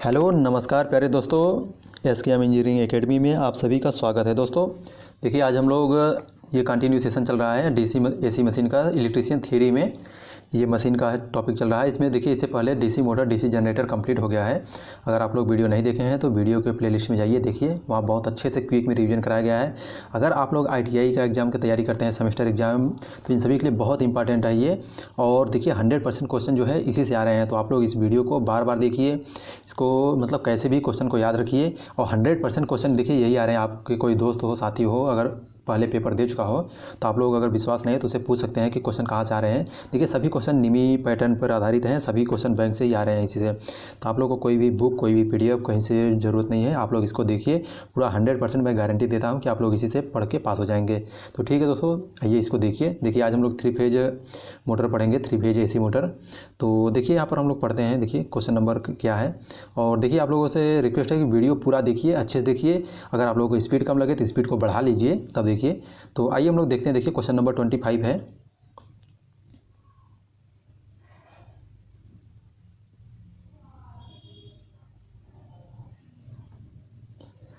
Hello नमस्कार प्यारे दोस्तों, SKM इंजीनियरिंग एकेडमी में आप सभी का स्वागत है। दोस्तों देखिए, आज हम लोग ये कंटिन्यू सेशन चल रहा है DC AC मशीन का इलेक्ट्रीशियन थ्योरी में। ये मशीन का टॉपिक चल रहा है। इसमें देखिए, इससे पहले DC motor DC generator complete हो गया है। अगर आप लोग वीडियो नहीं देखे हैं तो वीडियो के प्लेलिस्ट में जाइए, देखिए वहाँ बहुत अच्छे से क्विक में रिवीजन कराया गया है। अगर आप लोग ITI का एग्ज़ाम की तैयारी करते हैं, सेमेस्टर एग्जाम, तो इन सभी के लिए बहुत इंपॉर्टेंट है ये। और देखिए 100% क्वेश्चन जो है इसी से आ रहे हैं, तो आप लोग इस वीडियो को बार बार देखिए, इसको मतलब कैसे भी क्वेश्चन को याद रखिए। और 100% क्वेश्चन देखिए यही आ रहे हैं। आपके कोई दोस्त हो, साथी हो, अगर पहले पेपर दे चुका हो तो आप लोग अगर विश्वास नहीं है तो उसे पूछ सकते हैं कि क्वेश्चन कहाँ से आ रहे हैं। देखिए सभी क्वेश्चन निमी पैटर्न पर आधारित हैं, सभी क्वेश्चन बैंक से ही आ रहे हैं इसी से। तो आप लोग को कोई भी बुक, कोई भी PDF कहीं से ज़रूरत नहीं है। आप लोग इसको देखिए, पूरा 100% मैं गारंटी देता हूँ कि आप लोग इसी से पढ़ के पास हो जाएंगे। तो ठीक है दोस्तों, आइए इसको देखिए आज हम लोग 3 फेज मोटर पढ़ेंगे, 3 फेज AC मोटर। तो देखिए यहाँ पर हम लोग पढ़ते हैं, देखिए क्वेश्चन नंबर क्या है। और देखिए आप लोगों से रिक्वेस्ट है कि वीडियो पूरा देखिए, अच्छे से देखिए। अगर आप लोगों को स्पीड कम लगे तो स्पीड को बढ़ा लीजिए, तब देखिए। तो आइए हम लोग देखते हैं। देखिए क्वेश्चन नंबर 25 है।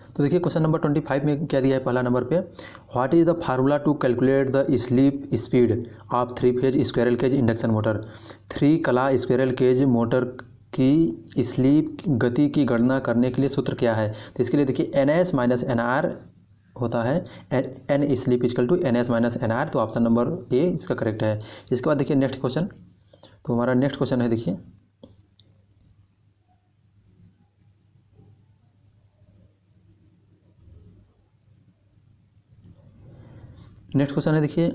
तो देखिए क्वेश्चन नंबर 25 में क्या दिया है। पहला नंबर पे, what is the formula to calculate the slip speed of 3 phase squirrel cage induction motor. 3 कला स्क्वायरल केज मोटर की स्लीप गति की गणना करने के लिए सूत्र क्या है। तो इसके लिए देखिए NS माइनस NR होता है, N slip equal to NS minus NR। तो ऑप्शन नंबर A इसका करेक्ट है। इसके बाद देखिए नेक्स्ट क्वेश्चन। तो हमारा नेक्स्ट क्वेश्चन है, देखिए नेक्स्ट क्वेश्चन है, देखिए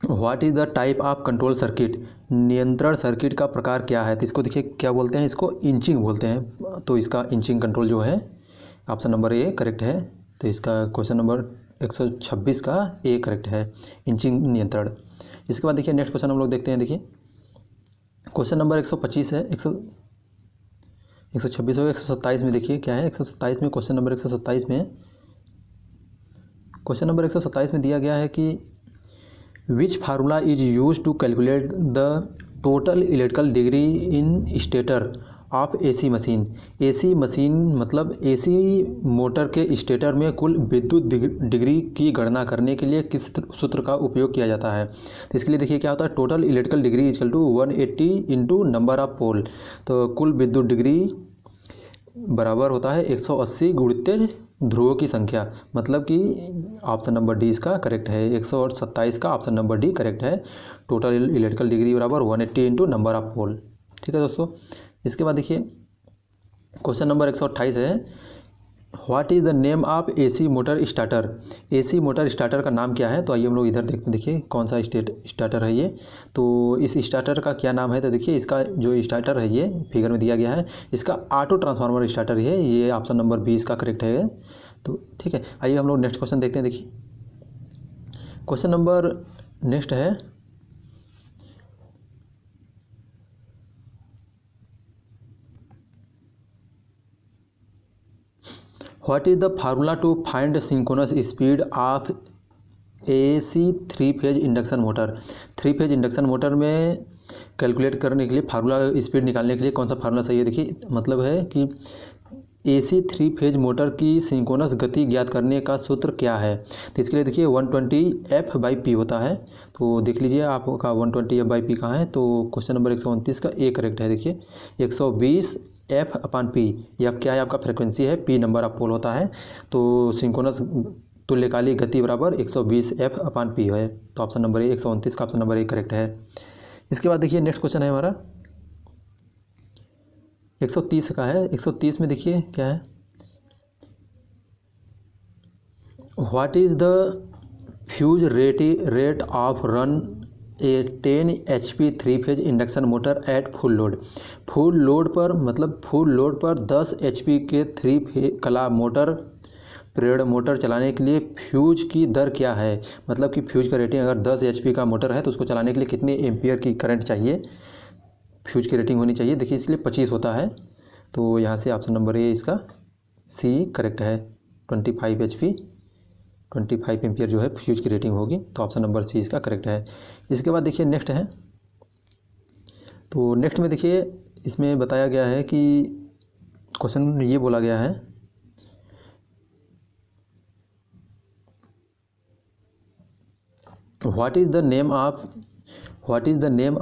what is the type of control circuit. नियंत्रण सर्किट का प्रकार क्या है। तो इसको देखिए क्या बोलते हैं, इसको इंचिंग बोलते हैं। तो इसका इंचिंग कंट्रोल जो है, ऑप्शन नंबर A करेक्ट है। तो इसका क्वेश्चन नंबर 126 का A करेक्ट है, इंचिंग नियंत्रण। इसके बाद देखिए नेक्स्ट क्वेश्चन हम लोग देखते हैं। देखिए क्वेश्चन नंबर 125 है, 126 हो गया। 127 में देखिए क्या है, 127 में क्वेश्चन नंबर 127 में, क्वेश्चन नंबर 127 में दिया गया है कि which formula is use to calculate the total electrical degree in stator of AC machine. AC machine मतलब AC मोटर के स्टेटर में कुल विद्युत डिग्री की गणना करने के लिए किस सूत्र का उपयोग किया जाता है। तो इसके लिए देखिए क्या होता है, total electrical degree equal to 180 into number of pole. तो कुल विद्युत डिग्री बराबर होता है 180 गुणित ध्रुवों की संख्या। मतलब कि ऑप्शन नंबर D इसका करेक्ट है। 127 का ऑप्शन नंबर D करेक्ट है। टोटल इलेक्ट्रिकल डिग्री बराबर 180 इंटू नंबर ऑफ पोल। ठीक है दोस्तों। इसके बाद देखिए क्वेश्चन नंबर 128 है, what is the name of AC motor starter. AC motor starter का नाम क्या है। तो आइए हम लोग इधर देखते हैं, देखिए कौन सा स्टार्टर है ये। तो इस स्टार्टर का क्या नाम है। तो देखिए इसका जो स्टार्टर है, ये फिगर में दिया गया है, इसका ऑटो ट्रांसफार्मर स्टार्टर है। ये ऑप्शन नंबर B इसका करेक्ट है। तो ठीक है, आइए हम लोग नेक्स्ट क्वेश्चन देखते हैं। देखिए क्वेश्चन नंबर नेक्स्ट है, what is the formula to find synchronous speed of AC 3 phase induction motor. 3 phase induction motor में कैलकुलेट करने के लिए, फार्मूला स्पीड निकालने के लिए कौन सा फार्मूला सही है। देखिए मतलब है कि AC 3 फेज मोटर की सिंक्रोनस गति ज्ञात करने का सूत्र क्या है। तो इसके लिए देखिए 120F/P होता है। तो देख लीजिए आपका 120F/P कहाँ है। तो क्वेश्चन नंबर 129 का A करेक्ट है। देखिए 120F/P ये आप क्या है, आपका फ्रिक्वेंसी है, P नंबर ऑफ पोल होता है। तो सिंक्रोनस तुल्यकालिक गति बराबर 120F/P है। तो ऑप्शन नंबर A 129 का ऑप्शन नंबर A करेक्ट है। इसके बाद देखिए नेक्स्ट क्वेश्चन है हमारा 130 का है। 130 में देखिए क्या है, what is the fuse rate of run A 10 HP 3 phase induction motor at full load. Full load पर मतलब फुल लोड पर 10 HP के 3 फेज कला मोटर प्रेरण मोटर चलाने के लिए फ्यूज की दर क्या है। मतलब कि फ्यूज का रेटिंग अगर 10 HP का मोटर है तो उसको चलाने के लिए कितने एम्पियर की करंट चाहिए, फ्यूज की रेटिंग होनी चाहिए। देखिए इसलिए 25 होता है। तो यहाँ से ऑप्शन नंबर A इसका C करेक्ट है। 25 HP 25 एम्पियर जो है फ्यूज की रेटिंग होगी। तो ऑप्शन नंबर C इसका करेक्ट है। इसके बाद देखिए नेक्स्ट है, तो नेक्स्ट में देखिए इसमें बताया गया है कि क्वेश्चन ये बोला गया है what is the name of what is the name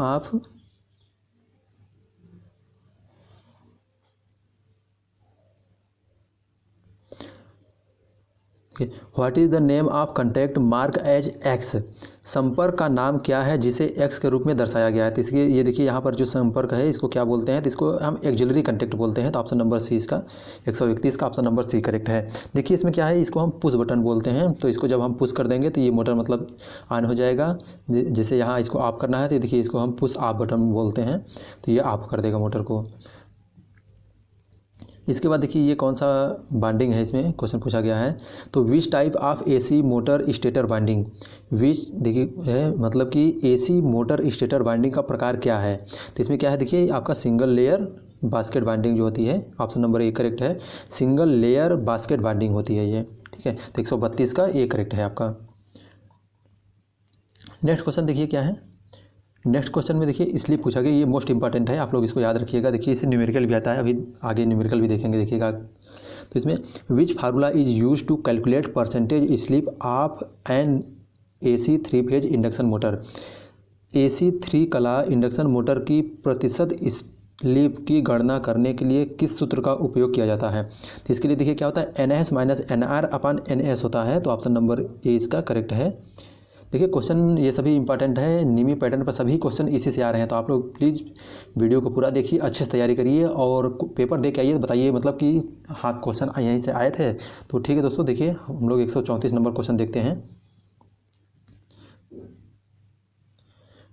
of contact mark as X. संपर्क का नाम क्या है जिसे एक्स के रूप में दर्शाया गया है। तो इसके ये देखिए यहाँ पर जो संपर्क है इसको क्या बोलते हैं, तो इसको हम एक्सिलरी कॉन्टैक्ट बोलते हैं। तो ऑप्शन नंबर सी इसका 131 का ऑप्शन नंबर सी करेक्ट है। देखिए इसमें क्या है, इसको हम पुश बटन बोलते हैं। तो इसको जब हम पुश कर देंगे तो ये मोटर मतलब ऑन हो जाएगा। जैसे यहाँ इसको ऑफ करना है तो देखिए इसको हम पुश ऑफ बटन बोलते हैं, तो ये ऑफ कर देगा मोटर को। इसके बाद देखिए ये कौन सा बाइंडिंग है, इसमें क्वेश्चन पूछा गया है। तो which type of AC motor stator binding, which देखिए है मतलब कि एसी मोटर स्टेटर बाइंडिंग का प्रकार क्या है। तो इसमें क्या है देखिए आपका सिंगल लेयर बास्केट बाइंडिंग जो होती है, ऑप्शन नंबर ए करेक्ट है। सिंगल लेयर बास्केट बाइंडिंग होती है ये, ठीक है। तो 132 का ए करेक्ट है आपका। नेक्स्ट क्वेश्चन देखिए क्या है। नेक्स्ट क्वेश्चन में देखिए इसलिए पूछा गया, ये मोस्ट इंपॉर्टेंट है, आप लोग इसको याद रखिएगा। देखिए इसे न्यूमेरिकल भी आता है, अभी आगे न्यूमेरिकल भी देखेंगे देखिएगा। तो इसमें which formula is use to calculate percentage slip of an AC 3 phase induction motor. AC 3 कला इंडक्शन मोटर की प्रतिशत स्लिप की गणना करने के लिए किस सूत्र का उपयोग किया जाता है। तो इसके लिए देखिए क्या होता है, NS - NR/NS होता है। तो ऑप्शन नंबर ए इसका करेक्ट है। देखिए क्वेश्चन ये सभी इंपॉर्टेंट है, निमी पैटर्न पर सभी क्वेश्चन इसी से आ रहे हैं। तो आप लोग प्लीज़ वीडियो को पूरा देखिए, अच्छे से तैयारी करिए और पेपर दे के आइए, बताइए मतलब कि हाँ क्वेश्चन यहीं से आए थे। तो ठीक है दोस्तों, देखिए हम लोग 134 नंबर क्वेश्चन देखते हैं।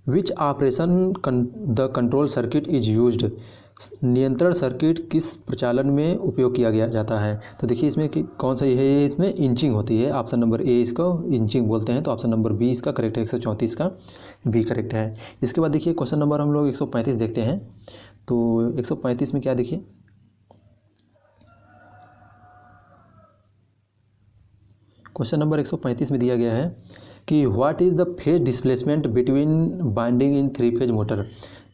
Which operation the control circuit is used. नियंत्रण सर्किट किस प्रचालन में उपयोग किया गया जाता है। तो देखिए इसमें कि कौन सा ये है, इसमें इंचिंग होती है। ऑप्शन नंबर ए इसको इंचिंग बोलते हैं। तो ऑप्शन नंबर बी इसका करेक्ट है, 134 का बी करेक्ट है। इसके बाद देखिए क्वेश्चन नंबर हम लोग 135 देखते हैं। तो 135 में क्या देखिए, क्वेश्चन नंबर 135 में दिया गया है कि what is the phase displacement between binding in 3 phase motor.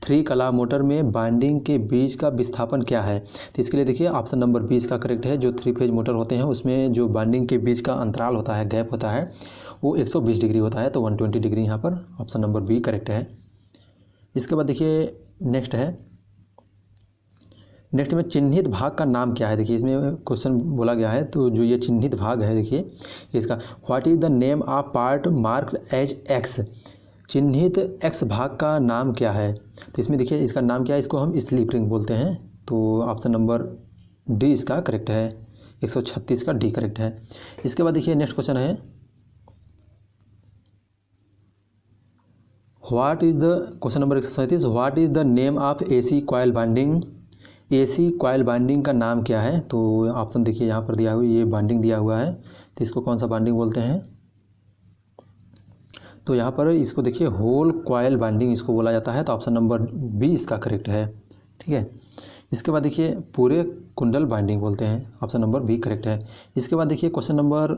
3 कला मोटर में बाइंडिंग के बीच का विस्थापन क्या है। तो इसके लिए देखिए ऑप्शन नंबर 20 का करेक्ट है। जो 3 फेज मोटर होते हैं उसमें जो बाइंडिंग के बीच का अंतराल होता है, गैप होता है, वो 120 डिग्री होता है। तो 120 डिग्री यहाँ पर ऑप्शन नंबर बी करेक्ट है। इसके बाद देखिए नेक्स्ट है, नेक्स्ट में चिन्हित भाग का नाम क्या है। देखिए इसमें क्वेश्चन बोला गया है, तो जो ये चिन्हित भाग है देखिए इसका what is the name of part marked as X. चिन्हित एक्स भाग का नाम क्या है। तो इसमें देखिए इसका नाम क्या है, इसको हम स्लिप रिंग बोलते हैं। तो ऑप्शन नंबर डी इसका करेक्ट है, 136 का डी करेक्ट है। इसके बाद देखिए नेक्स्ट क्वेश्चन है, what is the question number 137 what is the name of AC coil binding. AC coil binding का नाम क्या है। तो ऑप्शन देखिए यहाँ पर दिया हुआ, ये बाइंडिंग दिया हुआ है, तो इसको कौन सा बाइंडिंग बोलते हैं। तो यहाँ पर इसको देखिए होल कॉयल बाइंडिंग इसको बोला जाता है। तो ऑप्शन नंबर बी इसका करेक्ट है, ठीक है। इसके बाद देखिए पूरे कुंडल बाइंडिंग बोलते हैं, ऑप्शन नंबर बी करेक्ट है। इसके बाद देखिए क्वेश्चन नंबर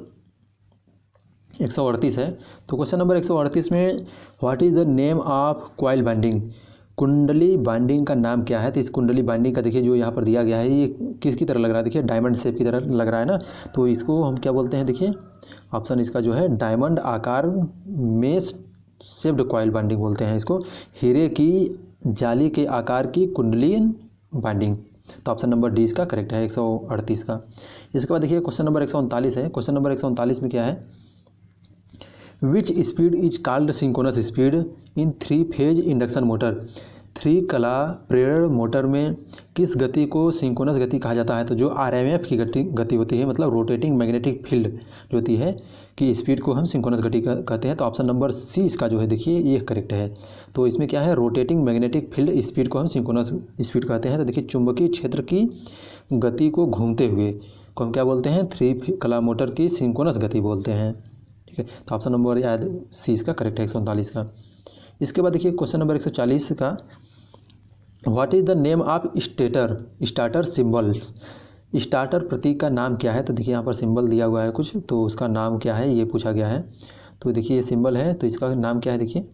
138 है। तो क्वेश्चन नंबर 138 में what is the name of coil binding. कुंडली बाइंडिंग का नाम क्या है। तो इस कुंडली बाइंडिंग का देखिए जो यहाँ पर दिया गया है, ये किसकी तरह लग रहा है, देखिए डायमंड शेप की तरह लग रहा है ना। तो इसको हम क्या बोलते हैं, देखिए ऑप्शन इसका जो है डायमंड आकार में शेप्ड कॉयल बाइंडिंग बोलते हैं इसको। हीरे की जाली के आकार की कुंडली बाइंडिंग। तो ऑप्शन नंबर डी इसका करेक्ट है, 138 का। इसके बाद देखिए क्वेश्चन नंबर 139 है। क्वेश्चन नंबर 139 में क्या है, विच speed is called synchronous speed in 3 phase induction motor. 3 कला प्रेरण मोटर में किस गति को सिंक्रोनस गति कहा जाता है। तो जो RMF की गति होती है, मतलब रोटेटिंग मैग्नेटिक फील्ड जो होती है कि स्पीड को हम सिंक्रोनस गति कहते हैं। तो ऑप्शन नंबर सी इसका जो है देखिए ये करेक्ट है। तो इसमें क्या है, रोटेटिंग मैग्नेटिक फील्ड स्पीड को हम सिंक्रोनस स्पीड कहते हैं। तो देखिए चुंबकीय क्षेत्र की गति को घूमते हुए को हम क्या बोलते हैं, 3 कला मोटर की सिंक्रोनस गति बोलते हैं, ठीक है। तो ऑप्शन नंबर याद सी इसका करेक्ट है, 139 का। इसके बाद देखिए क्वेश्चन नंबर 140 का, what is the name of starter symbols. Starter प्रतीक का नाम क्या है। तो देखिए यहाँ पर सिंबल दिया हुआ है कुछ, तो उसका नाम क्या है ये पूछा गया है। तो देखिए ये सिंबल है, तो इसका नाम क्या है, देखिए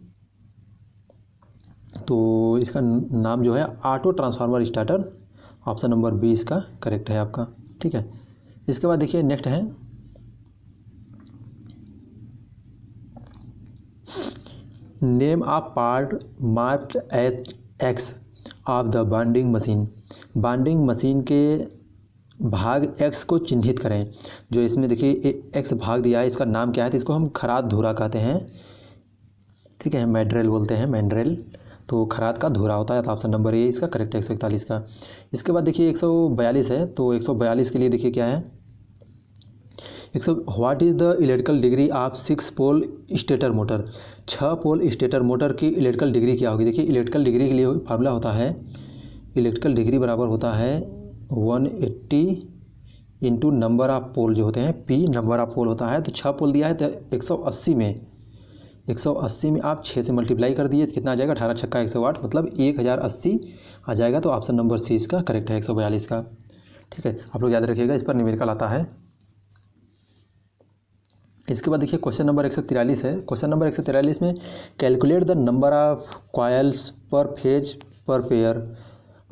तो इसका नाम जो है auto transformer starter, option number B इसका करेक्ट है आपका। ठीक है, इसके बाद देखिए नेक्स्ट है name of part marked as X of the binding machine. Binding machine के भाग एक्स को चिन्हित करें। जो इसमें देखिए एक्स भाग दिया है, इसका नाम क्या है, तो इसको हम खराद धुरा कहते हैं। ठीक है, मैड्रेल बोलते हैं, मैड्रेल। तो खराद का धुरा होता है, तो ऑप्शन नंबर ए इसका करेक्ट है 141 का। इसके बाद देखिए 142 है, तो 142 के लिए देखिए क्या है, what is the electrical degree of 6 pole stator motor. 6 pole stator motor की इलेक्ट्रिकल डिग्री क्या होगी। देखिए इलेक्ट्रिकल डिग्री के लिए फार्मूला होता है, इलेक्ट्रिकल डिग्री बराबर होता है 180 इंटू नंबर ऑफ पोल जो होते हैं, पी नंबर ऑफ पोल होता है। तो 6 पोल दिया है, तो 180 में आप 6 से मल्टीप्लाई कर दिए तो कितना आ जाएगा, 18 छक्का 108, मतलब 1080 आ जाएगा। तो ऑप्शन नंबर सी इसका करेक्ट है 142 का। ठीक है, आप लोग याद रखिएगा, इस पर न्यूमेरिकल आता है। इसके बाद देखिए क्वेश्चन नंबर 143 है। क्वेश्चन नंबर 143 में calculate the number of coils per phase per pair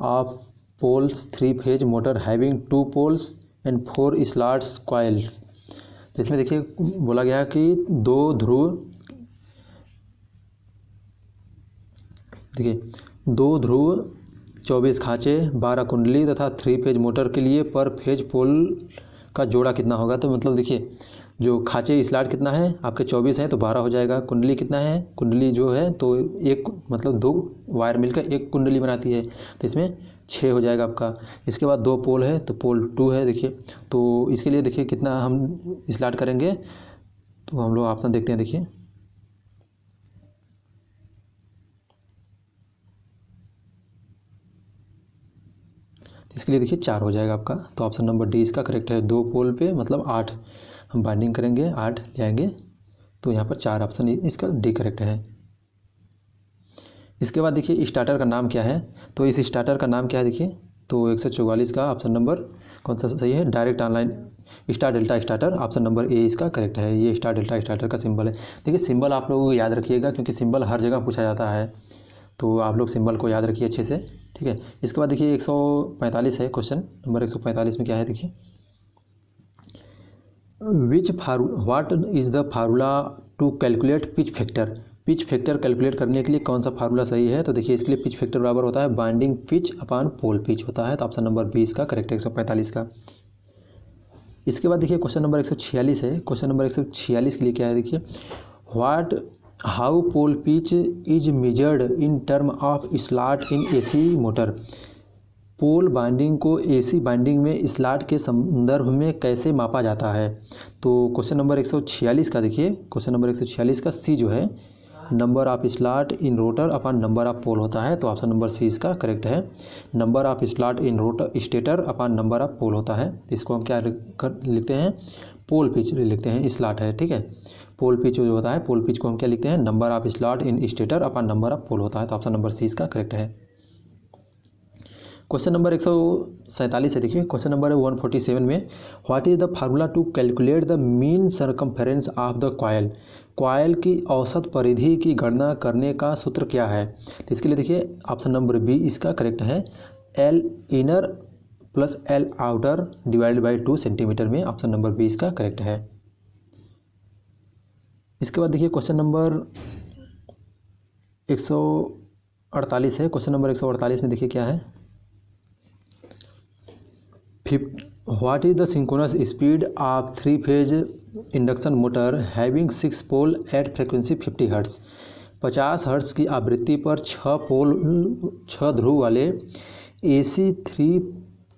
of poles 3 phase motor having 2 poles and 4 slots coils. तो इसमें देखिए बोला गया कि 2 ध्रुव, देखिए 2 ध्रुव 24 खांचे 12 कुंडली तथा 3 फेज मोटर के लिए पर फेज पोल का जोड़ा कितना होगा। तो मतलब देखिए जो खांचे स्लॉट कितना है आपके 24 हैं, तो 12 हो जाएगा। कुंडली कितना है, कुंडली जो है तो एक मतलब 2 वायर मिलकर एक कुंडली बनाती है, तो इसमें 6 हो जाएगा आपका। इसके बाद 2 पोल है, तो पोल 2 है। देखिए तो इसके लिए देखिए कितना हम स्लॉट करेंगे, तो हम लोग ऑप्शन देखते हैं। देखिए इसके लिए देखिए 4 हो जाएगा आपका, तो ऑप्शन नंबर डी इसका करेक्ट है। 2 पोल पे मतलब 8 हम बाइंडिंग करेंगे, 8 ले आएंगे, तो यहाँ पर 4 ऑप्शन इसका डी करेक्ट है। इसके बाद देखिए स्टार्टर का नाम क्या है, तो इस स्टार्टर का नाम क्या है देखिए, तो 144 का ऑप्शन नंबर कौन सा सही है, direct online star delta starter, option number A इसका करेक्ट है। ये स्टार डेल्टा स्टार्टर का सिंबल है। देखिए सिंबल आप लोगों को याद रखिएगा, क्योंकि सिंबल हर जगह पूछा जाता है, तो आप लोग सिंबल को याद रखिए अच्छे से। ठीक है, इसके बाद देखिए 145 है, क्वेश्चन नंबर 145 में क्या है देखिए, what is the formula to calculate pitch factor. Pitch factor calculate करने के लिए कौन सा फार्मूला सही है, तो देखिए इसके लिए पिच फैक्टर बराबर होता है binding pitch upon pole pitch होता है, तो ऑप्शन नंबर बी इसका करेक्ट है 145 का। इसके बाद देखिए क्वेश्चन नंबर 146 है। क्वेश्चन नंबर 146 के लिए क्या है देखिए, how pole pitch is measured in term of slot in AC motor. Pole binding को एसी बाइंडिंग में स्लॉट के संदर्भ में कैसे मापा जाता है। तो क्वेश्चन नंबर 146 का देखिए, क्वेश्चन नंबर 146 का सी जो है number of slot in rotor upon number of pole होता है, तो ऑप्शन नंबर सी इसका करेक्ट है। Number of slot in rotor stator upon number of pole होता है, इसको हम क्या लिखते हैं, पोल पिच लिखते हैं, स्लॉट है। ठीक है, पोल पिच जो होता है, पोल पिच को हम क्या लिखते हैं, number of slot in stator upon number of pole होता है, तो ऑप्शन नंबर सी इसका करेक्ट है। क्वेश्चन नंबर 147 है देखिए, क्वेश्चन नंबर 147 में what is the formula to calculate the mean circumference of the coil. Coil की औसत परिधि की गणना करने का सूत्र क्या है, तो इसके लिए देखिए ऑप्शन नंबर बी इसका करेक्ट है, L inner plus L outer divided by 2 centimetre में, ऑप्शन नंबर बी इसका करेक्ट है। इसके बाद देखिए क्वेश्चन नंबर 148 है। क्वेश्चन नंबर 148 में देखिए क्या है, what is the synchronous speed of 3 phase induction motor having 6 pole at frequency 50 hertz. 50 hertz की आवृत्ति पर 6 ध्रुव वाले AC 3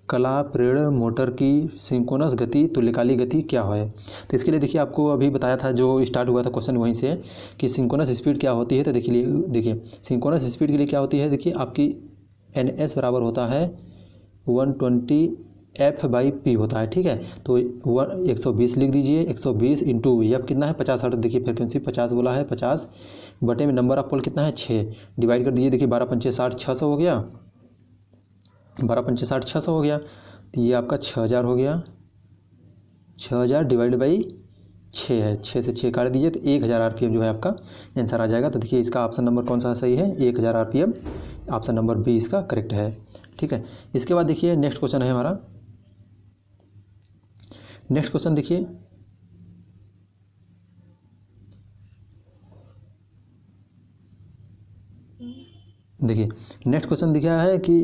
कला प्रेरण मोटर की सिंक्रोनस गति तुल्यकालिक गति क्या है। तो इसके लिए देखिए आपको अभी बताया था, जो स्टार्ट हुआ था क्वेश्चन वहीं से, कि सिंक्रोनस स्पीड क्या होती है। तो देखिए सिंक्रोनस स्पीड के लिए क्या होती है, देखिए आपकी NS बराबर होता है 120 F/P होता है। ठीक है, तो 120 लिख दीजिए, 120 इंटू एफ कितना है 50 हर्ट्ज, देखिए फ्रिक्वेंसी 50 बोला है, 50 बटे में नंबर ऑफ पोल कितना है 6, डिवाइड कर दीजिए, देखिए 12 पंचे 60, 600 हो गया, 12 पंचे 60, 600 हो गया, तो ये आपका 6000 हो गया। 6000 डिवाइड बाई 6 है, 6 से 6 काट दीजिए तो 1000 RPM जो है आपका आंसर आ जाएगा। तो देखिए इसका ऑप्शन नंबर कौन सा सही है, 1000 RPM, ऑप्शन नंबर बी इसका करेक्ट है। ठीक है, इसके बाद देखिए नेक्स्ट क्वेश्चन है हमारा। नेक्स्ट क्वेश्चन देखिए, नेक्स्ट क्वेश्चन दिखा है कि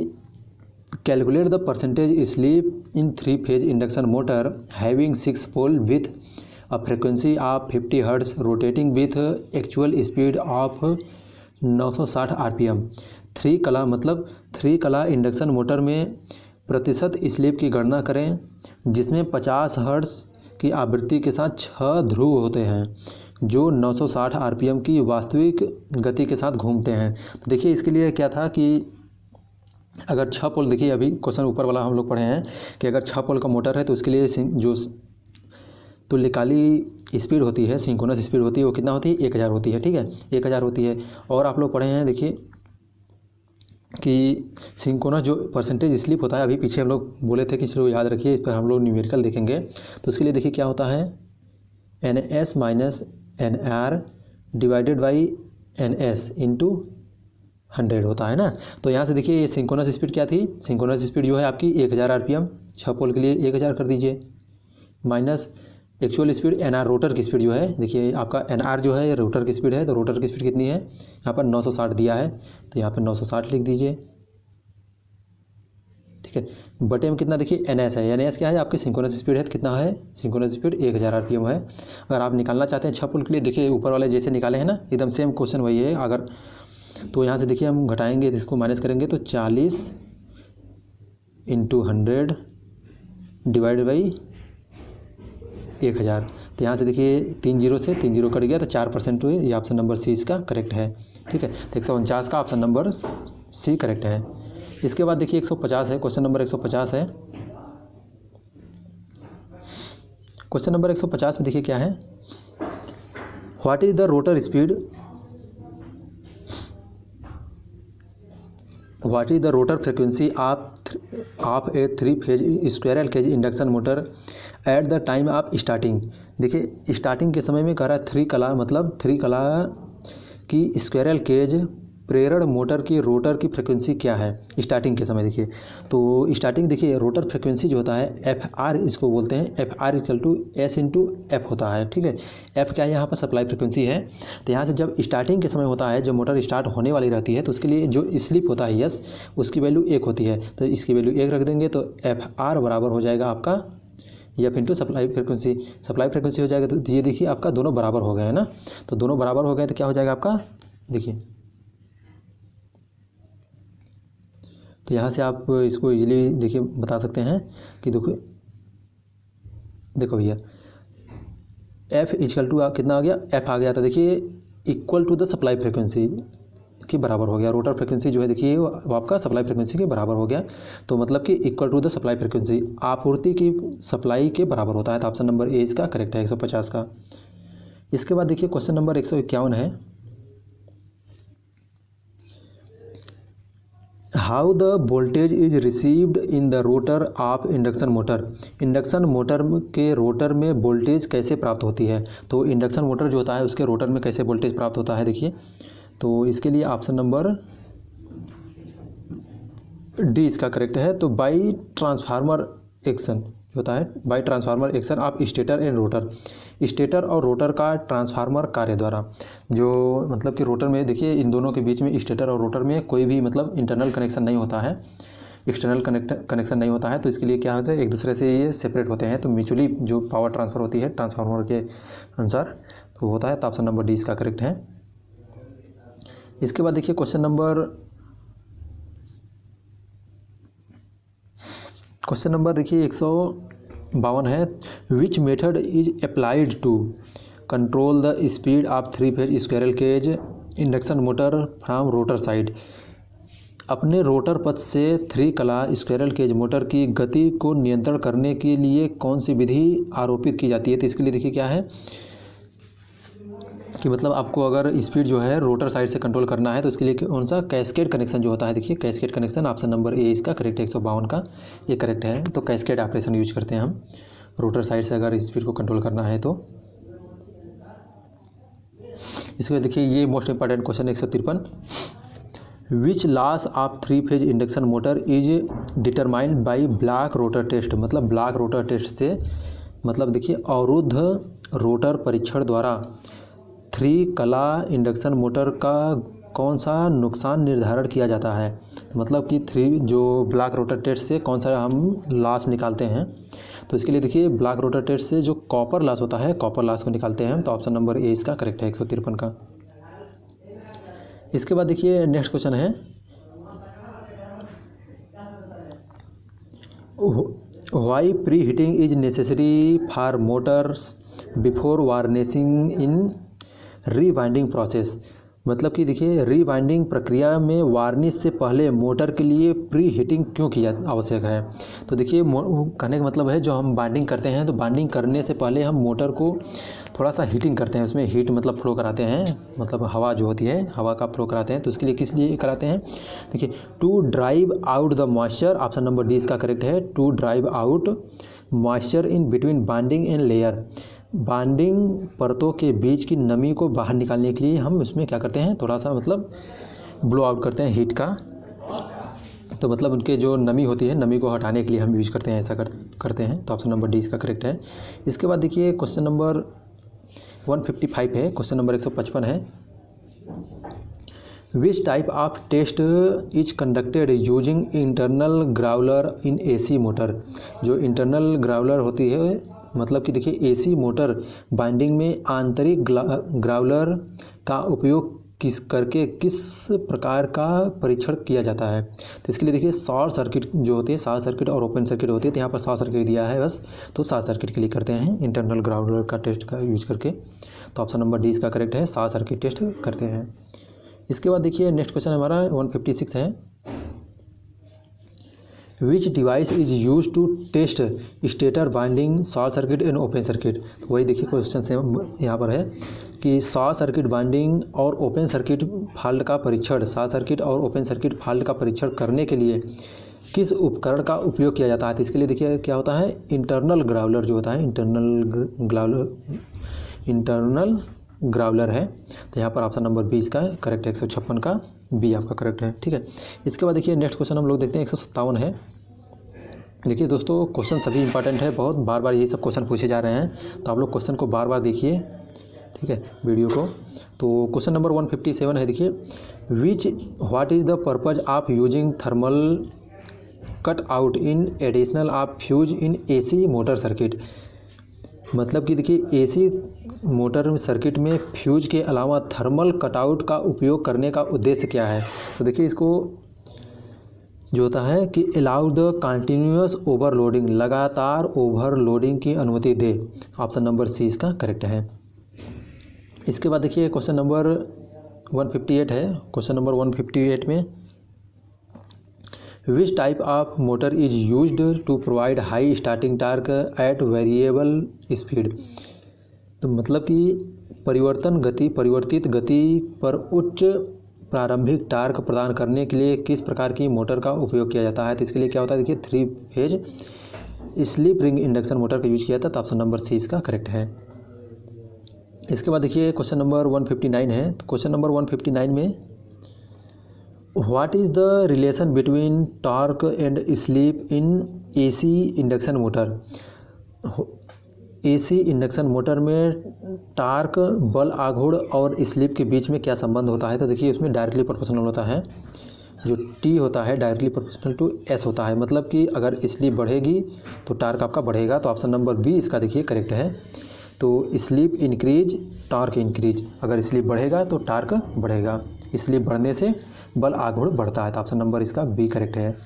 calculate the percentage slip in 3 phase induction motor having 6 pole with a frequency of 50 hertz rotating with actual speed of 960 RPM। 3 कला मतलब 3 कला इंडक्शन मोटर में प्रतिशत स्लीप की गणना करें जिसमें 50 हर्ट्ज की आवृत्ति के साथ 6 ध्रुव होते हैं जो 960 RPM की वास्तविक गति के साथ घूमते हैं। तो देखिए इसके लिए क्या था कि अगर 6 पोल, देखिए अभी क्वेश्चन ऊपर वाला हम लोग पढ़े हैं कि अगर 6 पोल का मोटर है तो उसके लिए जो तुल्यकाली स्पीड होती है, सिंक्रोनस स्पीड होती है, वो कितना होती है, 1000 होती है। ठीक है, 1000 होती है। और आप लोग पढ़े हैं देखिए कि सिंक्रोनस जो परसेंटेज स्लिप होता है, अभी पीछे हम लोग बोले थे कि चलो याद रखिए, इस पर हम लोग न्यूमेरिकल देखेंगे। तो उसके लिए देखिए क्या होता है, NS minus NR divided by NS into 100 होता है ना। तो यहाँ से देखिए ये सिंक्रोनस स्पीड क्या थी, सिंक्रोनस स्पीड जो है आपकी 1000 RPM, 6 पोल के लिए 1000 कर दीजिए, minus actual speed NR rotor की स्पीड जो है, देखिए आपका NR जो है रोटर की स्पीड है, तो रोटर की स्पीड कितनी है, यहाँ पर 960 दिया है तो यहाँ पर 960 लिख दीजिए। ठीक है, बटे में कितना देखिए NS है, NS क्या है आपकी सिंक्रोनस स्पीड है, कितना है, सिंक्रोनस स्पीड 1000 RPM है। अगर आप निकालना चाहते हैं 6 पोल के लिए, देखिए ऊपर वाले जैसे निकाले हैं ना, एकदम सेम क्वेश्चन वही है। अगर तो यहाँ से देखिए हम घटाएंगे तो इसको माइनस करेंगे तो 40 इंटू 100 डिवाइड बाई 1000। तो यहाँ से देखिए 3 जीरो से 3 जीरो कट गया तो 4% हुए, ये ऑप्शन नंबर सी इसका करेक्ट है। ठीक है, तो 149 का ऑप्शन नंबर सी करेक्ट है। इसके बाद देखिए 150 है, क्वेश्चन नंबर 150 है। क्वेश्चन नंबर 150 में देखिए क्या है, what is the rotor speed, what is the rotor frequency of a 3 phase squirrel cage induction motor at the time of starting. देखिए स्टार्टिंग के समय में कह रहा है 3 कला मतलब 3 कला की स्क्वायरल केज प्रेरण मोटर की रोटर की फ्रिक्वेंसी क्या है स्टार्टिंग के समय। देखिए तो स्टार्टिंग देखिए रोटर फ्रिक्वेंसी जो होता है FR इसको बोलते हैं, FR equal to S into F होता है। ठीक है, F क्या है यहाँ पर सप्लाई फ्रिक्वेंसी है। तो यहाँ से जब स्टार्टिंग के समय होता है, जब मोटर स्टार्ट होने वाली रहती है, तो उसके लिए जो स्लिप होता है यस, उसकी वैल्यू 1 होती है। तो इसकी वैल्यू 1 रख देंगे तो FR बराबर हो जाएगा आपका F into supply frequency. Supply frequency हो जाएगा तो ये देखिए आपका दोनों बराबर हो गए हैं ना। तो दोनों बराबर हो गए तो क्या हो जाएगा आपका, देखिए तो यहाँ से आप इसको इजीली देखिए बता सकते हैं कि देखो भैया F इक्वल टू कितना आ गया, F आ गया। तो देखिए equal to the supply frequency के बराबर हो गया। रोटर फ्रिक्वेंसी जो है देखिए वो आपका सप्लाई फ्रिक्वेंसी के बराबर हो गया। तो मतलब कि equal to the supply frequency, आपूर्ति की सप्लाई के बराबर होता है। तो ऑप्शन नंबर ए इसका करेक्ट है 150 का। इसके बाद देखिए क्वेश्चन नंबर 151 है, how the voltage is received in the rotor of induction motor. Induction motor के रोटर में वोल्टेज कैसे प्राप्त होती है। तो इंडक्शन मोटर जो होता है उसके रोटर में कैसे वोल्टेज प्राप्त होता है, देखिए तो इसके लिए ऑप्शन नंबर डी इसका करेक्ट है। तो बाई ट्रांसफार्मर एक्शन होता है, by transformer action of stator and rotor, stator और रोटर का ट्रांसफार्मर कार्य द्वारा। जो मतलब कि रोटर में देखिए इन दोनों के बीच में स्टेटर और रोटर में कोई भी मतलब इंटरनल कनेक्शन नहीं होता है, एक्सटर्नल कनेक्शन नहीं होता है। तो इसके लिए क्या होता है, एक दूसरे से ये सेपरेट होते हैं। तो म्यूचुअली जो पावर ट्रांसफ़र होती है ट्रांसफार्मर के अनुसार तो होता है। तो ऑप्शन नंबर डी इसका करेक्ट है। इसके बाद देखिए क्वेश्चन नंबर देखिए 152 है, which method is applied to control the speed of 3 phase squirrel cage induction motor from rotor side. अपने रोटर पथ से 3 कला स्क्वायरल केज मोटर की गति को नियंत्रण करने के लिए कौन सी विधि आरोपित की जाती है। तो इसके लिए देखिए क्या है कि मतलब आपको अगर स्पीड जो है रोटर साइड से कंट्रोल करना है तो इसके लिए कौन सा कैस्केड कनेक्शन जो होता है, देखिए cascade connection option number A इसका करेक्ट है 152 का, ये करेक्ट है। तो कैस्केड ऑपरेशन यूज करते हैं हम रोटर साइड से अगर स्पीड को कंट्रोल करना है तो। इसमें देखिए ये most important question 153, which loss of 3 phase induction motor is determined by block rotor test. मतलब ब्लॉक रोटर टेस्ट से मतलब देखिए अवरुद्ध रोटर परीक्षण द्वारा 3 कला इंडक्शन मोटर का कौन सा नुकसान निर्धारण किया जाता है। मतलब कि 3 जो ब्लॉक रोटर टेस्ट से कौन सा हम लॉस निकालते हैं। तो इसके लिए देखिए ब्लॉक रोटर टेस्ट से जो कॉपर लॉस होता है, कॉपर लॉस को निकालते हैं। तो ऑप्शन नंबर ए इसका करेक्ट है 153 का। इसके बाद देखिए नेक्स्ट क्वेश्चन है, why pre heating is necessary for Motors before varnishing in रीवाइंडिंग process. मतलब कि देखिए रीवाइंडिंग प्रक्रिया में वार्निश से पहले मोटर के लिए प्री हीटिंग क्यों की आवश्यक है। तो देखिए कहने का मतलब है जो हम बाइंडिंग करते हैं तो बाइंडिंग करने से पहले हम मोटर को थोड़ा सा हीटिंग करते हैं, उसमें हीट मतलब फ्लो कराते हैं, मतलब हवा जो होती है हवा का फ्लो कराते हैं। तो इसके लिए किस लिए कराते हैं, देखिए to drive out the moisture. Option number D इसका करेक्ट है, to drive out moisture in between binding and layer. Binding परतों के बीच की नमी को बाहर निकालने के लिए हम इसमें क्या करते हैं, थोड़ा सा मतलब ब्लो आउट करते हैं हीट का। तो मतलब उनके जो नमी होती है, नमी को हटाने के लिए हम यूज करते हैं, ऐसा करते हैं। तो ऑप्शन नंबर डी इसका करेक्ट है। इसके बाद देखिए क्वेश्चन नंबर 155 है, क्वेश्चन नंबर 155 है, which type of test is conducted using internal growler in AC motor. जो इंटरनल ग्राउलर होती है मतलब कि देखिए एसी मोटर बाइंडिंग में आंतरिक ग्राउलर का उपयोग किस प्रकार का परीक्षण किया जाता है। तो इसके लिए देखिए शॉर्ट सर्किट जो होती है, शॉर्ट सर्किट और ओपन सर्किट होती है। तो यहाँ पर शॉर्ट सर्किट दिया है बस, तो शॉर्ट सर्किट के लिए करते हैं इंटरनल ग्राउलर का टेस्ट का यूज करके। तो ऑप्शन नंबर डी इसका करेक्ट है, शॉर्ट सर्किट टेस्ट करते हैं। इसके बाद देखिए नेक्स्ट क्वेश्चन हमारा 156 है, which device is use to test stator winding short circuit and open circuit. तो वही देखिए क्वेश्चन से यहाँ पर है कि शॉर्ट सर्किट वाइंडिंग और ओपन सर्किट फॉल्ट का परीक्षण, शॉर्ट सर्किट और ओपन सर्किट फॉल्ट का परीक्षण करने के लिए किस उपकरण का उपयोग किया जाता है। तो इसके लिए देखिए क्या होता है, इंटरनल ग्राउलर जो होता है, इंटरनल ग्राउलर है। तो यहाँ पर ऑप्शन नंबर 20 का करेक्ट है, 156 का बी आपका करेक्ट है, ठीक है। इसके बाद देखिए नेक्स्ट क्वेश्चन हम लोग देखते हैं 157 है। देखिए दोस्तों क्वेश्चन सभी इंपॉर्टेंट है, बहुत बार बार यही सब क्वेश्चन पूछे जा रहे हैं, तो आप लोग क्वेश्चन को बार बार देखिए, ठीक है, वीडियो को। तो क्वेश्चन नंबर 157 है, देखिए what is the purpose of using thermal cut out in additional of fuse in AC motor circuit. मतलब कि देखिए एसी मोटर सर्किट में फ्यूज के अलावा थर्मल कटआउट का उपयोग करने का उद्देश्य क्या है। तो देखिए इसको जो होता है कि अलाउ द कंटिन्यूअस ओवरलोडिंग, लगातार ओवरलोडिंग की अनुमति दे। ऑप्शन नंबर सी इसका करेक्ट है। इसके बाद देखिए क्वेश्चन नंबर 158 है, क्वेश्चन नंबर 158 में which type of motor is used to provide high starting torque at variable speed. तो मतलब कि परिवर्तित गति पर उच्च प्रारंभिक टार्क प्रदान करने के लिए किस प्रकार की मोटर का उपयोग किया जाता है। तो इसके लिए क्या होता है, देखिए 3 phase slip ring induction motor का यूज किया था। तो ऑप्शन नंबर सी इसका करेक्ट है। इसके बाद देखिए क्वेश्चन नंबर 159 है। तो क्वेश्चन नंबर 159 में what is the relation between torque and sleep in AC induction motor. AC induction motor में टार्क बल आघूर्ण और स्लीप के बीच में क्या संबंध होता है। तो देखिए उसमें डायरेक्टली प्रोपोर्शनल होता है, जो टी होता है डायरेक्टली प्रोपोर्शनल टू एस होता है। मतलब कि अगर स्लीप बढ़ेगी तो टार्क आपका बढ़ेगा। तो ऑप्शन नंबर बी इसका देखिए करेक्ट है। तो स्लीप इंक्रीज टार्क इंक्रीज, अगर स्लीप बढ़ेगा तो टार्क बढ़ेगा, स्लीप बढ़ने से बल आघूर्ण बढ़ता है। तो ऑप्शन नंबर इसका बी करेक्ट है।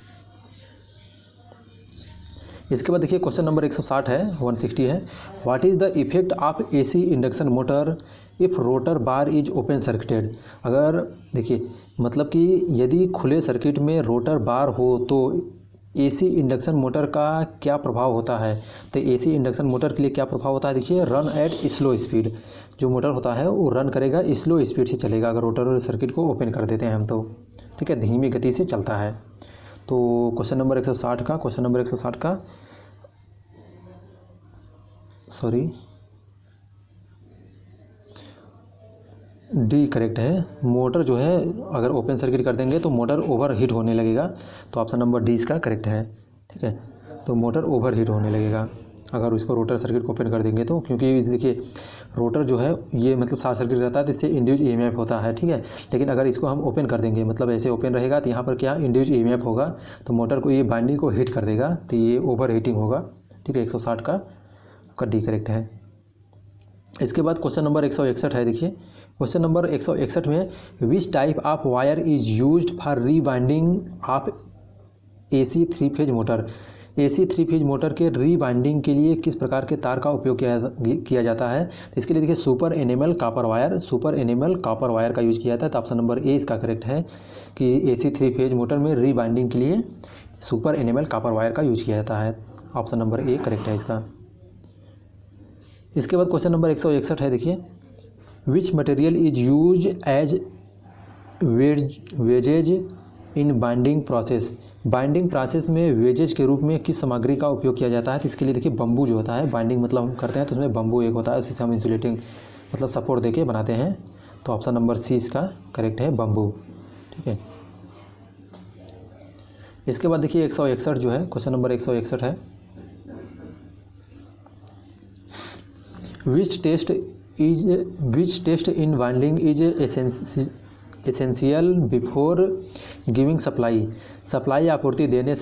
इसके बाद देखिए क्वेश्चन नंबर 160 है, 160 है, what is the effect of AC induction motor if rotor bar is open circuited. अगर देखिए मतलब कि यदि खुले सर्किट में रोटर बार हो तो एसी इंडक्शन मोटर का क्या प्रभाव होता है। तो एसी इंडक्शन मोटर के लिए क्या प्रभाव होता है, देखिए रन एट स्लो स्पीड। जो मोटर होता है वो रन करेगा स्लो स्पीड से चलेगा अगर रोटर सर्किट को ओपन कर देते हैं हम तो, ठीक है, धीमी गति से चलता है। तो क्वेश्चन नंबर 160 का डी करेक्ट है। मोटर जो है अगर ओपन सर्किट कर देंगे तो मोटर ओवर हीट होने लगेगा, तो ऑप्शन नंबर डी इसका करेक्ट है। ठीक है, तो मोटर ओवर हीट होने लगेगा अगर उसको रोटर सर्किट को ओपन कर देंगे तो, क्योंकि देखिए रोटर जो है ये मतलब शॉर्ट सर्किट रहता है तो इससे इंड्यूस ईएमएफ होता है। ठीक है, लेकिन अगर इसको हम ओपन कर देंगे मतलब ऐसे ओपन रहेगा तो यहाँ पर क्या इंड्यूस ईएमएफ होगा, तो मोटर को ये बाइंडिंग को हीट कर देगा, तो ये ओवर हीटिंग होगा। ठीक है, 160 का डी करेक्ट है। इसके बाद क्वेश्चन नंबर 161 है। देखिए क्वेश्चन नंबर 161 में which type of wire is used for रीवाइंडिंग of AC 3 phase motor. AC 3 phase motor के रीवाइंडिंग के लिए किस प्रकार के तार का उपयोग किया जाता है, तो इसके लिए देखिए सुपर एनेमल कॉपर वायर का यूज किया जाता है, तो ऑप्शन नंबर ए इसका करेक्ट है कि AC 3 फेज मोटर में रीवाइंडिंग के लिए सुपर एनेमल कॉपर वायर का यूज किया जाता है। ऑप्शन नंबर ए करेक्ट है इसका। इसके बाद क्वेश्चन नंबर 161 है। देखिए which material is use as wedges in binding process में वेजेज के रूप में किस सामग्री का उपयोग किया जाता है, तो इसके लिए देखिए बम्बू जो होता है, बाइंडिंग मतलब हम करते हैं तो उसमें बम्बू एक होता है, उसी से हम इंसुलेटिंग मतलब सपोर्ट देके बनाते हैं, तो ऑप्शन नंबर सी इसका करेक्ट है, बम्बू। ठीक है, इसके बाद देखिए 161 जो है, क्वेश्चन नंबर 161 है। Which test in binding is essential before giving supply आपूर्ति देने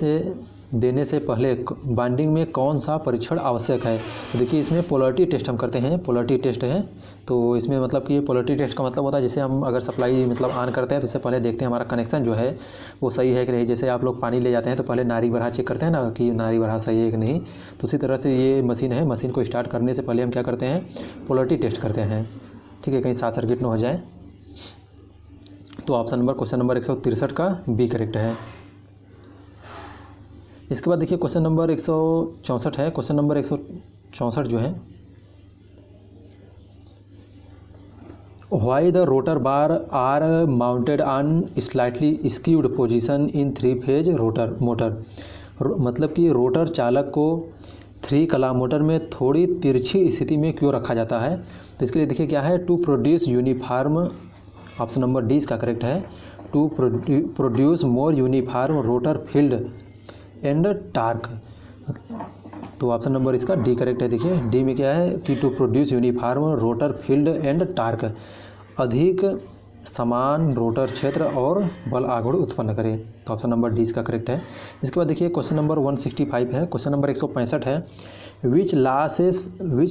से पहले बाइंडिंग में कौन सा परीक्षण आवश्यक है, तो देखिए इसमें पोलरिटी टेस्ट हम करते हैं, पोलरिटी टेस्ट है, तो इसमें मतलब कि ये पोलरिटी टेस्ट का मतलब होता है जैसे हम अगर सप्लाई मतलब ऑन करते हैं तो उससे पहले देखते हैं हमारा कनेक्शन जो है वो सही है कि नहीं। जैसे आप लोग पानी ले जाते हैं तो पहले नारी बरहा चेक करते हैं ना कि नारी बरहा सही है कि नहीं, तो उसी तरह से ये मशीन है, मशीन को स्टार्ट करने से पहले हम क्या करते हैं, पोलरिटी टेस्ट करते हैं। ठीक है, कहीं शॉर्ट सर्किट ना हो जाए, तो ऑप्शन नंबर क्वेश्चन नंबर 163 का बी करेक्ट है। इसके बाद देखिए क्वेश्चन नंबर 164 है। क्वेश्चन नंबर 164 जो है, why the rotor bar are mounted on slightly skewed position in 3 phase rotor motor, मतलब कि रोटर चालक को 3 कला मोटर में थोड़ी तिरछी स्थिति में क्यों रखा जाता है, तो इसके लिए देखिए क्या है, to produce uniform, option number D इसका करेक्ट है, to produce more uniform rotor field and torque, तो ऑप्शन नंबर इसका डी करेक्ट है। देखिए डी में क्या है कि to produce uniform rotor field and torque, अधिक समान रोटर क्षेत्र और बल आघूर्ण उत्पन्न करे, तो ऑप्शन नंबर डी इसका करेक्ट है। इसके बाद देखिए क्वेश्चन नंबर 165 है। क्वेश्चन नंबर 165 है, which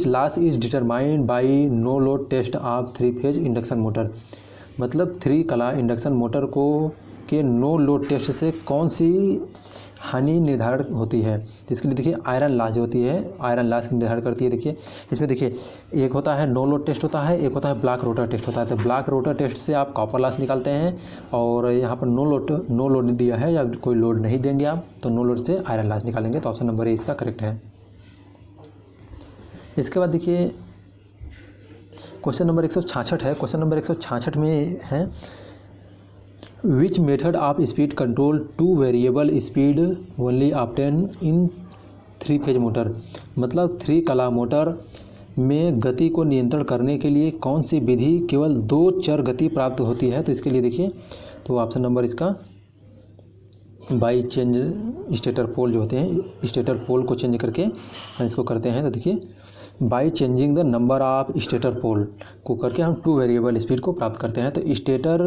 loss is determined by no load test of 3 phase induction motor, मतलब 3 कला इंडक्शन मोटर को के नो लोड टेस्ट से कौन सी हानि निर्धारण होती है, तो इसके लिए देखिए आयरन लॉस जो होती है, आयरन लॉस निर्धारण करती है। देखिए इसमें देखिए एक होता है नो लोड टेस्ट होता है, एक होता है ब्लॉक रोटर टेस्ट होता है, तो ब्लॉक रोटर टेस्ट से आप कॉपर लॉस निकालते हैं, और यहाँ पर नो लोड दिया है या कोई लोड नहीं देंगे आप, तो नो लोड से आयरन लॉस निकालेंगे, तो ऑप्शन नंबर ए इसका करेक्ट है। इसके बाद देखिए क्वेश्चन नंबर 166 है। क्वेश्चन नंबर 166 में है, which method of speed control 2 variable speed only obtain in 3 phase motor, मतलब 3 कला मोटर में गति को नियंत्रण करने के लिए कौन सी विधि केवल 2 चर गति प्राप्त होती है, तो इसके लिए देखिए तो ऑप्शन नंबर इसका बाई चेंज स्टेटर पोल जो होते हैं, स्टेटर पोल को चेंज करके इसको करते हैं, तो देखिए by changing the number of stator pole को करके हम 2 वेरिएबल स्पीड को प्राप्त करते हैं, तो स्टेटर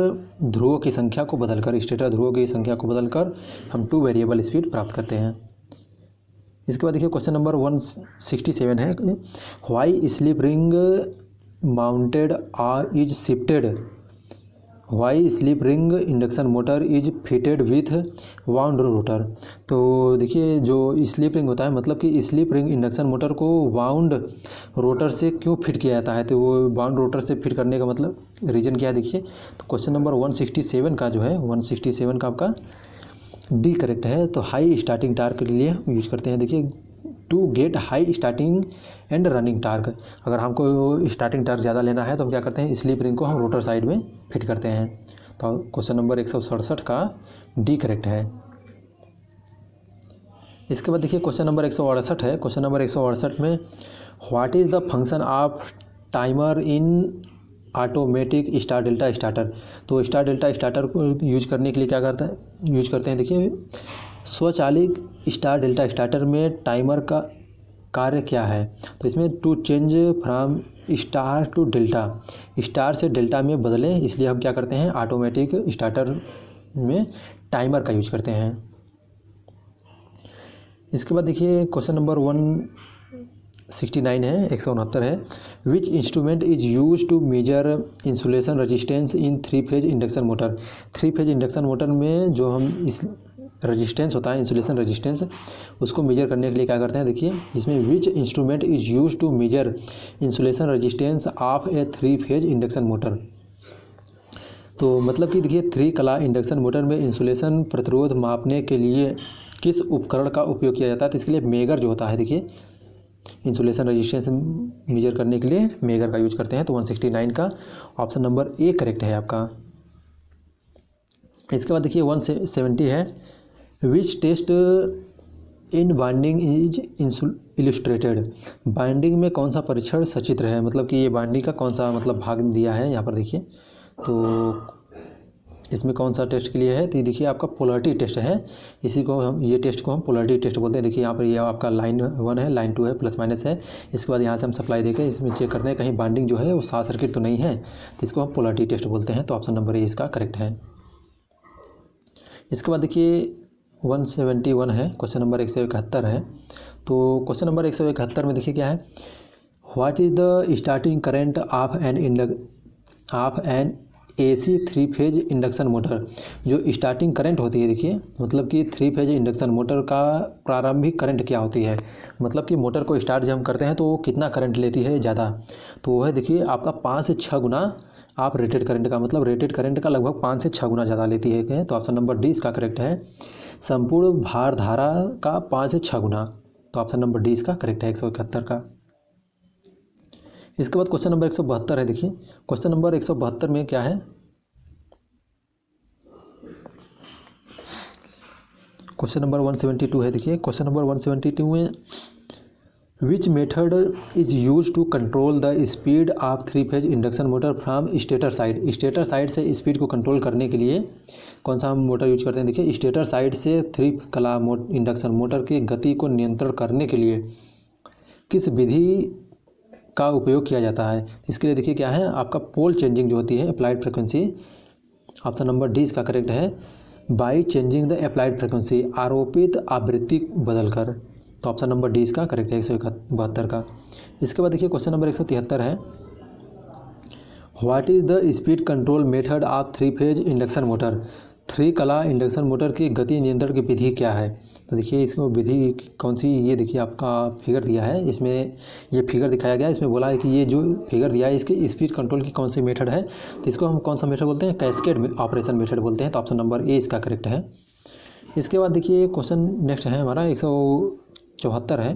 ध्रुवों की संख्या को बदलकर हम 2 वेरिएबल स्पीड प्राप्त करते हैं। इसके बाद देखिए क्वेश्चन नंबर 167 है, why slip ring mounted is shifted, why slip ring induction motor is fitted with wound rotor, तो देखिए जो स्लिप रिंग होता है मतलब कि स्लिप रिंग इंडक्शन मोटर को वाउंड रोटर से क्यों फिट किया जाता है, तो वो वाउंड रोटर से फिट करने का मतलब रीजन क्या है, देखिए तो क्वेश्चन नंबर 167 का जो है 167 का आपका डी करेक्ट है, तो हाई स्टार्टिंग टार्क के लिए यूज करते हैं। देखिए to get high starting and running torque, अगर हमको स्टार्टिंग टार्क ज़्यादा लेना है तो हम क्या करते हैं, स्लिप रिंग को हम रोटर साइड में फिट करते हैं, तो क्वेश्चन नंबर 167 का डी करेक्ट है। इसके बाद देखिए क्वेश्चन नंबर 168 है। क्वेश्चन नंबर 168 में what is the function of timer in automatic star delta starter. तो स्टार डेल्टा स्टार्टर को यूज करने के लिए क्या यूज करते हैं, देखिए स्वचालित स्टार डेल्टा स्टार्टर में टाइमर का कार्य क्या है। तो इसमें to change from star to delta, star से डेल्टा में बदलें, इसलिए हम क्या करते हैं ऑटोमेटिक स्टार्टर में टाइमर का यूज करते हैं। इसके बाद देखिए क्वेश्चन नंबर 169 है, 169 है। Which instrument is use to measure insulation resistance in 3 phase induction motor. 3 phase induction motor में जो हम इस रेजिस्टेंस होता है, इंसुलेशन रेजिस्टेंस, उसको मेजर करने के लिए क्या करते हैं, देखिए इसमें which instrument is use to measure insulation resistance of a 3 phase induction motor. तो मतलब कि देखिए 3 कला इंडक्शन मोटर में इंसुलेशन प्रतिरोध मापने के लिए किस उपकरण का उपयोग किया जाता है। तो इसके लिए मेगर जो होता है, देखिए इंसुलेशन रेजिस्टेंस मेजर करने के लिए मेगर का यूज करते हैं। तो 169 का ऑप्शन नंबर ए करेक्ट है आपका। इसके बाद देखिए 170 है। Which test in binding is illustrated. Binding में कौन सा परीक्षण सचित्र है, मतलब कि ये बाइंडिंग का कौन सा मतलब भाग दिया है यहाँ पर देखिए। तो इसमें कौन सा टेस्ट के लिए है, तो देखिए आपका पोलरिटी टेस्ट है, इसी को हम ये टेस्ट को हम पोलरिटी टेस्ट बोलते हैं। देखिए यहाँ पर ये आपका लाइन 1 है, लाइन 2 है, प्लस माइनस है। इसके बाद यहाँ से हम सप्लाई देकर इसमें चेक करते हैं कहीं बाइंडिंग जो है वो शॉर्ट सर्किट तो नहीं है, तो इसको हम पोलरिटी टेस्ट बोलते हैं। तो ऑप्शन नंबर ए इसका करेक्ट है। इसके बाद देखिए 171 है, क्वेश्चन नंबर 171 है। तो क्वेश्चन नंबर 171 में देखिए क्या है, what is the starting current of an AC 3 phase induction motor. जो स्टार्टिंग करंट होती है, देखिए मतलब कि 3 फेज इंडक्शन मोटर का प्रारंभिक करंट क्या होती है, मतलब कि मोटर को स्टार्ट जब हम करते हैं तो वो कितना करंट लेती है ज़्यादा, तो वो है देखिए आपका 5 से 6 गुना आप रेटेड करंट का, मतलब रेटेड करंट का लगभग 5 से 6 गुना ज़्यादा लेती है। तो ऑप्शन नंबर डी इसका करेक्ट है, संपूर्ण भार धारा का 5 से 6 गुना। तो ऑप्शन नंबर डी इसका करेक्ट है 171 का। इसके बाद क्वेश्चन नंबर 172 है। देखिए क्वेश्चन नंबर 172 में क्या है, क्वेश्चन नंबर 172 है। देखिए क्वेश्चन नंबर 172 में which method is use to control the speed of 3 phase induction motor from stator side. Stator side से स्पीड को कंट्रोल करने के लिए कौन सा हम मोटर यूज करते हैं। देखिए स्टेटर साइड से 3 कला इंडक्शन मोटर की गति को नियंत्रण करने के लिए किस विधि का उपयोग किया जाता है। इसके लिए देखिए क्या है, आपका पोल चेंजिंग जो होती है, applied frequency. Option number D इसका करेक्ट है, by changing the applied frequency, आरोपित आवृत्ति बदलकर। तो ऑप्शन नंबर डी इसका करेक्ट है 172 का। इसके बाद देखिए क्वेश्चन नंबर 173 है, what is the speed control method of 3 phase induction motor. 3 कला इंडक्शन मोटर की गति नियंत्रण की विधि क्या है। तो देखिए इसको विधि कौन सी, ये देखिए आपका फिगर दिया है, इसमें ये फिगर दिखाया गया है, इसमें बोला है कि ये जो फिगर दिया है इसके स्पीड कंट्रोल की कौन सी मेथड है। तो इसको हम कौन सा मेथड बोलते हैं, कैस्केड ऑपरेशन मेथड बोलते हैं। तो ऑप्शन नंबर ए इसका करेक्ट है। इसके बाद देखिए क्वेश्चन नेक्स्ट है हमारा 174 है।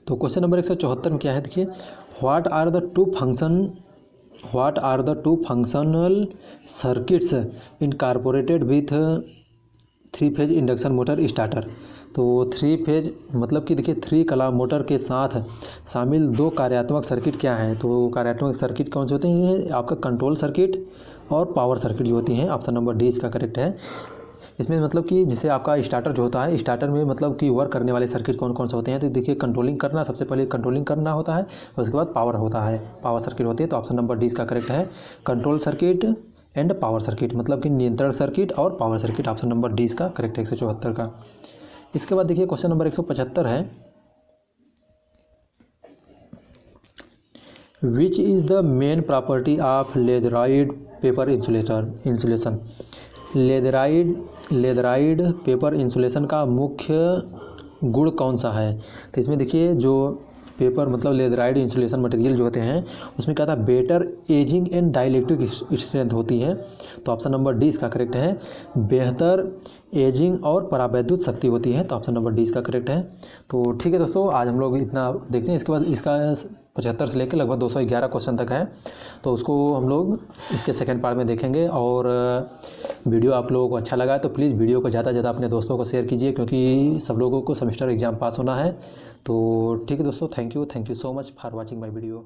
तो क्वेश्चन नंबर 174 में क्या है, देखिए what are the two functional circuits incorporated with 3 phase induction motor starter. तो 3 फेज मतलब कि देखिए 3 कला मोटर के साथ शामिल 2 कार्यात्मक सर्किट क्या हैं। तो कार्यात्मक सर्किट कौन से होते हैं, आपका कंट्रोल सर्किट और पावर सर्किट जो होती हैं। ऑप्शन नंबर डी इसका करेक्ट है। इसमें मतलब कि जैसे आपका स्टार्टर जो होता है, स्टार्टर में मतलब कि वर्क करने वाले सर्किट कौन कौन से होते हैं। तो देखिए कंट्रोलिंग करना, सबसे पहले कंट्रोलिंग करना होता है और उसके बाद पावर होता है, पावर सर्किट होती है। तो ऑप्शन नंबर डी इसका करेक्ट है, control circuit and power circuit, मतलब कि नियंत्रण सर्किट और power circuit. Option number D इसका करेक्ट है 174 का। इसके बाद देखिए क्वेश्चन नंबर 175 है, which is the main property of leatheroid paper insulation. Leatheroid paper insulation का मुख्य गुण कौन सा है। तो इसमें देखिए जो पेपर मतलब लेदराइड इंसुलेशन मटेरियल जो होते हैं उसमें क्या था, better ageing and dielectric strength होती है। तो ऑप्शन नंबर डी इसका करेक्ट है, बेहतर एजिंग और परावैद्युत शक्ति होती है। तो ऑप्शन नंबर डी इसका करेक्ट है। तो ठीक है दोस्तों, आज हम लोग इतना देखते हैं। इसके बाद इसका 75 से लेकर लगभग 211 क्वेश्चन तक है, तो उसको हम लोग इसके सेकंड पार्ट में देखेंगे। और वीडियो आप लोगों को अच्छा लगा तो प्लीज़ वीडियो को ज़्यादा से ज़्यादा अपने दोस्तों को शेयर कीजिए, क्योंकि सब लोगों को सेमेस्टर एग्ज़ाम पास होना है। तो ठीक है दोस्तों, thank you so much for watching my video.